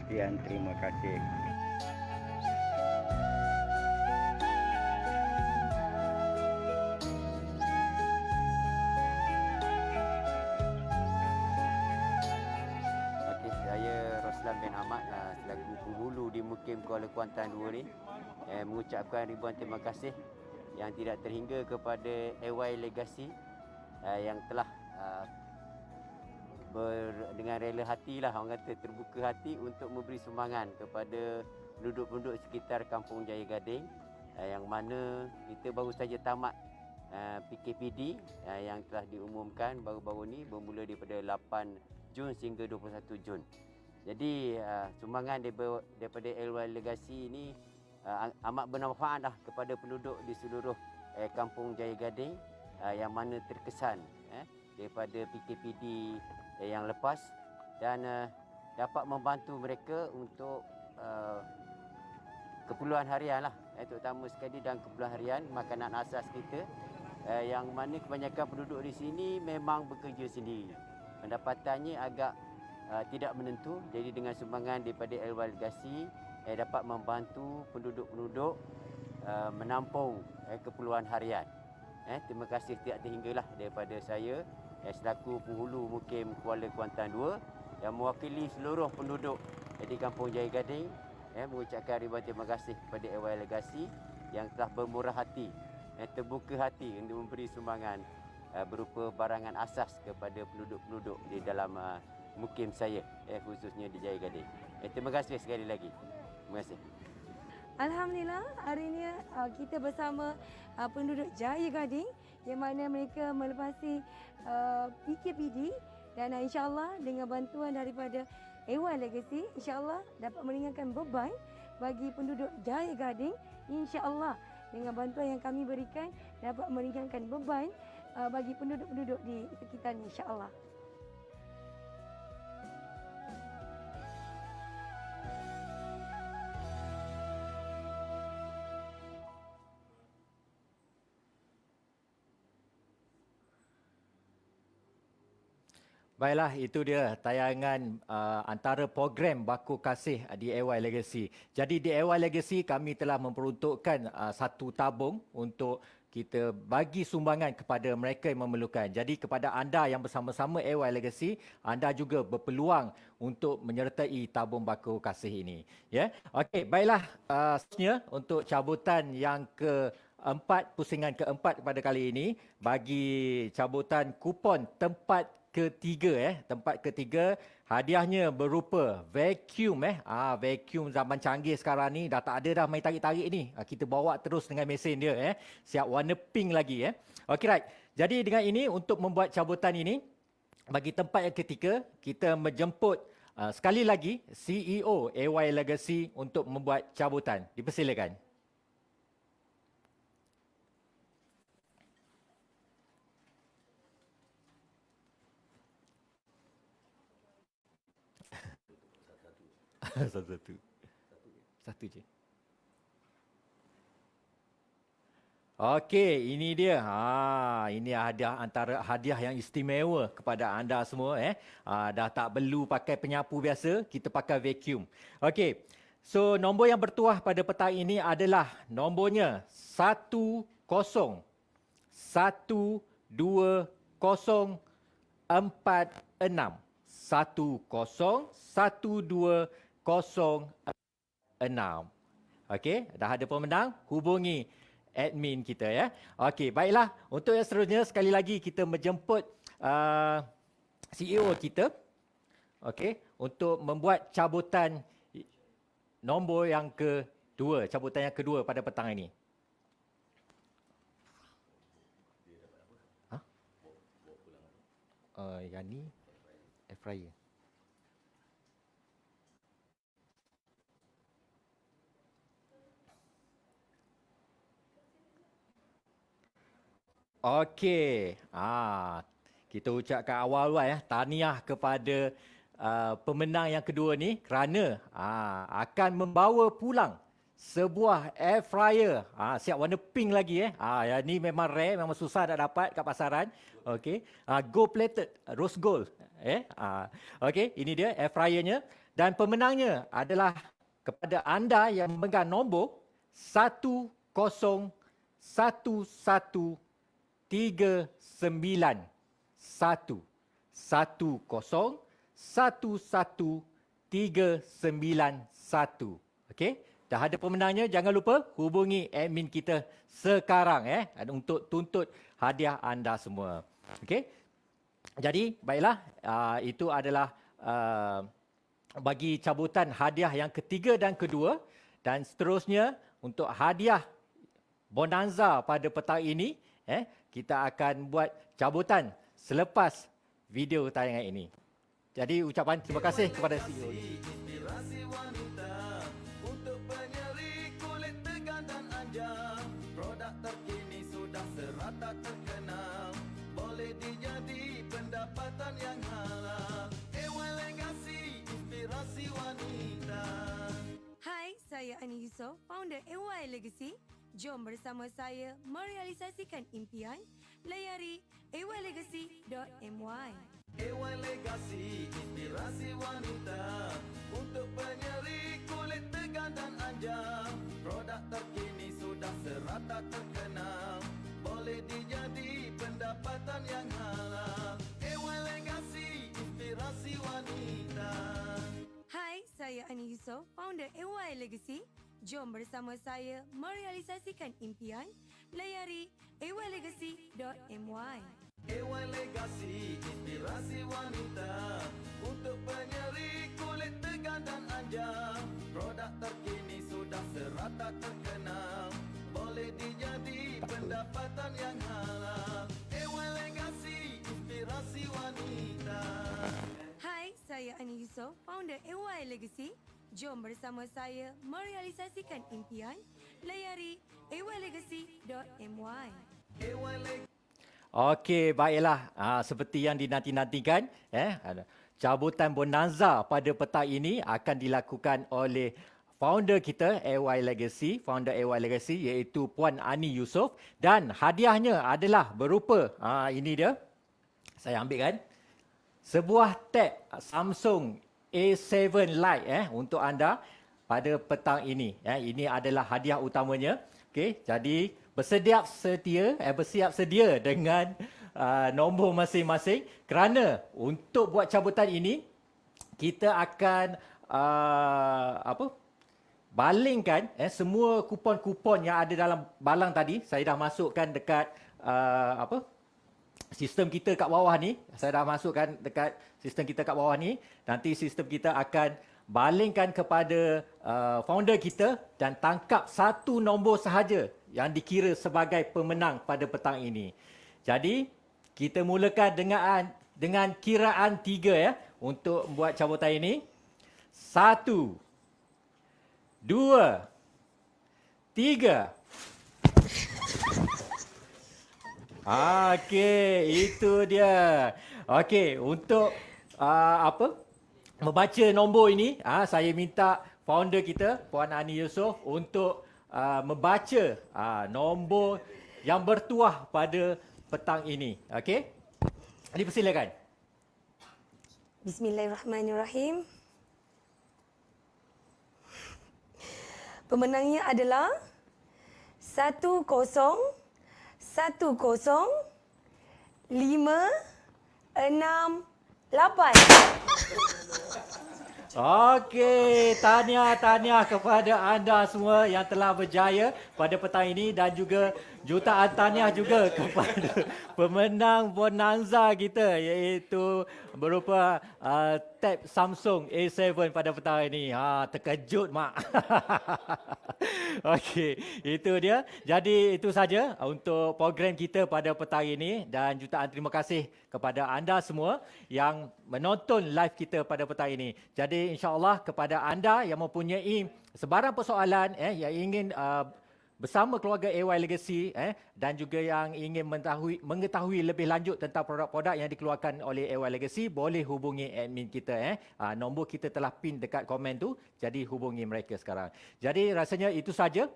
Speaker 6: Sekian, terima kasih.
Speaker 7: Okey, saya Roslan bin Ahmad selaku penghulu di Mukim Kuala Kuantan 2 ni mengucapkan ribuan terima kasih yang tidak terhingga kepada AY Legacy yang telah dengan rela hatilah, orang kata terbuka hati untuk memberi sumbangan kepada penduduk-penduduk sekitar Kampung Jaya Gading, yang mana kita baru saja tamat PKPD yang telah diumumkan baru-baru ni bermula daripada 8 Jun sehingga 21 Jun. Jadi sumbangan daripada AY Legacy ini amat bermanfaat kepada penduduk di seluruh Kampung Jaya Gading yang mana terkesan daripada PKPD yang lepas dan dapat membantu mereka untuk keperluan harian lah, terutama sekali dalam keperluan harian makanan asas kita, yang mana kebanyakan penduduk di sini memang bekerja sendiri. Pendapatannya agak tidak menentu, jadi dengan sumbangan daripada LY Legasi dapat membantu penduduk-penduduk menampung keperluan harian. Terima kasih tidak terhinggalah daripada saya selaku penghulu Mukim Kuala Kuantan 2 yang mewakili seluruh penduduk di Kampung Jaya Gading, mengucapkan ribuan terima kasih kepada LY Legasi yang telah bermurah hati, terbuka hati untuk memberi sumbangan berupa barangan asas kepada penduduk-penduduk di dalam mukim saya, khususnya di Jaya Gading. Terima kasih sekali lagi. Terima kasih.
Speaker 2: Alhamdulillah, hari ini kita bersama penduduk Jaya Gading yang mana mereka melepasi PKPD dan insyaAllah dengan bantuan daripada AY Legacy, insyaAllah dapat meringankan beban bagi penduduk Jaya Gading. InsyaAllah dengan bantuan yang kami berikan dapat meringankan beban bagi penduduk-penduduk di sekitar insyaAllah.
Speaker 3: Baiklah, itu dia tayangan antara program Baku Kasih di AY Legacy. Jadi di AY Legacy kami telah memperuntukkan satu tabung untuk kita bagi sumbangan kepada mereka yang memerlukan. Jadi kepada anda yang bersama-sama AY Legacy, anda juga berpeluang untuk menyertai tabung Baku Kasih ini. Ya, okey, baiklah. Seterusnya untuk cabutan yang keempat, pusingan keempat pada kali ini bagi cabutan kupon tempat ketiga, hadiahnya berupa vacuum vacuum zaman canggih sekarang ni dah tak ada dah main tarik-tarik ni. Kita bawa terus dengan mesin dia siap warna pink lagi Okey, right. Jadi dengan ini untuk membuat cabutan ini bagi tempat yang ketiga, kita menjemput sekali lagi CEO AY Legacy untuk membuat cabutan. Dipersilakan. Satu je. Okey, ini dia. Ini antara hadiah yang istimewa kepada anda semua. Dah tak perlu pakai penyapu biasa, kita pakai vacuum. Okey, so nombor yang bertuah pada petang ini adalah nombornya 10120446. Okey, dah ada pemenang, hubungi admin kita Okey, baiklah. Untuk yang seterusnya sekali lagi kita menjemput CEO kita untuk membuat cabutan nombor yang kedua, cabutan yang kedua pada petang ini. Yang ni air fryer. Okey. Kita ucapkan awal-awal tahniah kepada pemenang yang kedua ni kerana akan membawa pulang sebuah air fryer siap warna pink lagi yang ni memang rare, memang susah nak dapat kat pasaran. Okey. Gold plated, rose gold. Okey, ini dia air fryernya dan pemenangnya adalah kepada anda yang memegang nombor 101139. 101139. Okey, dah ada pemenangnya. Jangan lupa hubungi admin kita sekarang untuk tuntut hadiah anda semua. Okey. Jadi baiklah, itu adalah bagi cabutan hadiah yang ketiga dan kedua, dan seterusnya untuk hadiah bonanza pada petang ini kita akan buat cabutan selepas video tayangan ini. Jadi ucapan terima kasih kepada CEO.
Speaker 1: Inspirasi wanita untuk penyeri kulit tegang dan anjam. Produk terkini sudah serata terkenal, boleh dijadi pendapatan yang halal.
Speaker 2: saya Ani Yusof, founder AY Legacy. Jom bersama saya merealisasikan impian. Layari aylegacy.my.
Speaker 1: AY Legacy, inspirasi wanita untuk penyeri kulit tegang dan anjang. Produk terkini sudah serata terkenal, boleh dijadi pendapatan yang halal. AY Legacy, inspirasi wanita.
Speaker 2: Hai, saya Ani Yusof, founder AY Legacy. Jom bersama saya merealisasikan impian. Layari aylegacy.my.
Speaker 1: AY Legacy, inspirasi wanita untuk penyeri kulit tegang dan anjang. Produk terkini sudah serata terkenal, boleh dijadi pendapatan yang halal. AY Legacy, inspirasi wanita.
Speaker 2: Hai, saya Ani Yusof, founder AY Legacy. Jom bersama saya merealisasikan impian. Layari aylegacy.my.
Speaker 1: AY Legacy.
Speaker 3: Okey, baiklah. Seperti yang dinanti-nantikan, cabutan bonanza pada petang ini akan dilakukan oleh founder kita AY Legacy, founder AY Legacy iaitu Puan Ani Yusof, dan hadiahnya adalah berupa ini dia. Saya ambil kan. Sebuah tab Samsung A7 Lite untuk anda pada petang ini. Ini adalah hadiah utamanya. Okey, jadi bersiap sedia dengan nombor masing-masing kerana untuk buat cabutan ini kita akan balingkan semua kupon-kupon yang ada dalam balang tadi. Saya dah masukkan dekat sistem kita kat bawah ni. Saya dah masukkan dekat sistem kita kat bawah ni. Nanti sistem kita akan balingkan kepada founder kita dan tangkap satu nombor sahaja yang dikira sebagai pemenang pada petang ini. Jadi, kita mulakan dengan kiraan 3 untuk membuat cabutan ini. 1, 2, 3. Okey, itu dia. Okey, untuk membaca nombor ini, saya minta founder kita, Puan Ani Yusof, untuk membaca nombor yang bertuah pada petang ini. Okey? Dipersilakan.
Speaker 2: Bismillahirrahmanirrahim. Pemenangnya adalah 1010568.
Speaker 3: Okey, tahniah kepada anda semua yang telah berjaya pada petang ini dan juga jutaan tahniah juga kepada pemenang bonanza kita iaitu berupa tab Samsung A7 pada petang ini. Terkejut mak. Okey, itu dia. Jadi itu saja untuk program kita pada petang ini dan jutaan terima kasih kepada anda semua yang menonton live kita pada petang ini. Jadi insya-Allah kepada anda yang mempunyai sebarang persoalan yang ingin bersama keluarga AY Legacy dan juga yang ingin mengetahui lebih lanjut tentang produk-produk yang dikeluarkan oleh AY Legacy, boleh hubungi admin kita. Nombor kita telah pin dekat komen tu, jadi hubungi mereka sekarang. Jadi rasanya itu saja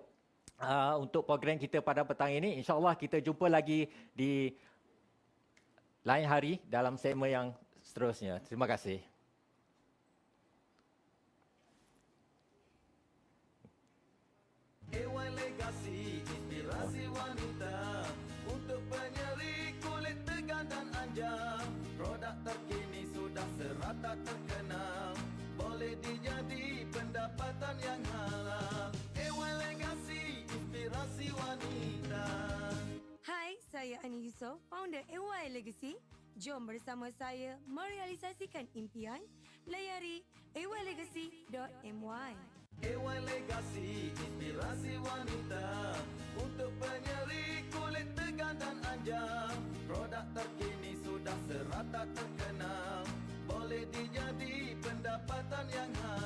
Speaker 3: untuk program kita pada petang ini. InsyaAllah kita jumpa lagi di lain hari dalam segmen yang seterusnya. Terima kasih.
Speaker 1: AY Legacy, inspirasi wanita untuk penyeri kulit tegang dan anjang. Produk terkini sudah serata terkenal, boleh dijadi pendapatan yang halal. AY Legacy, inspirasi wanita.
Speaker 2: Hai, saya Ani Yusof, founder AY Legacy. Jom bersama saya merealisasikan impian. Layari aylegacy.my.
Speaker 1: AY Legacy, inspirasi wanita untuk penyeri kulit tegang dan anjang. Produk terkini sudah serata terkenal, boleh dijadi pendapatan yang halal.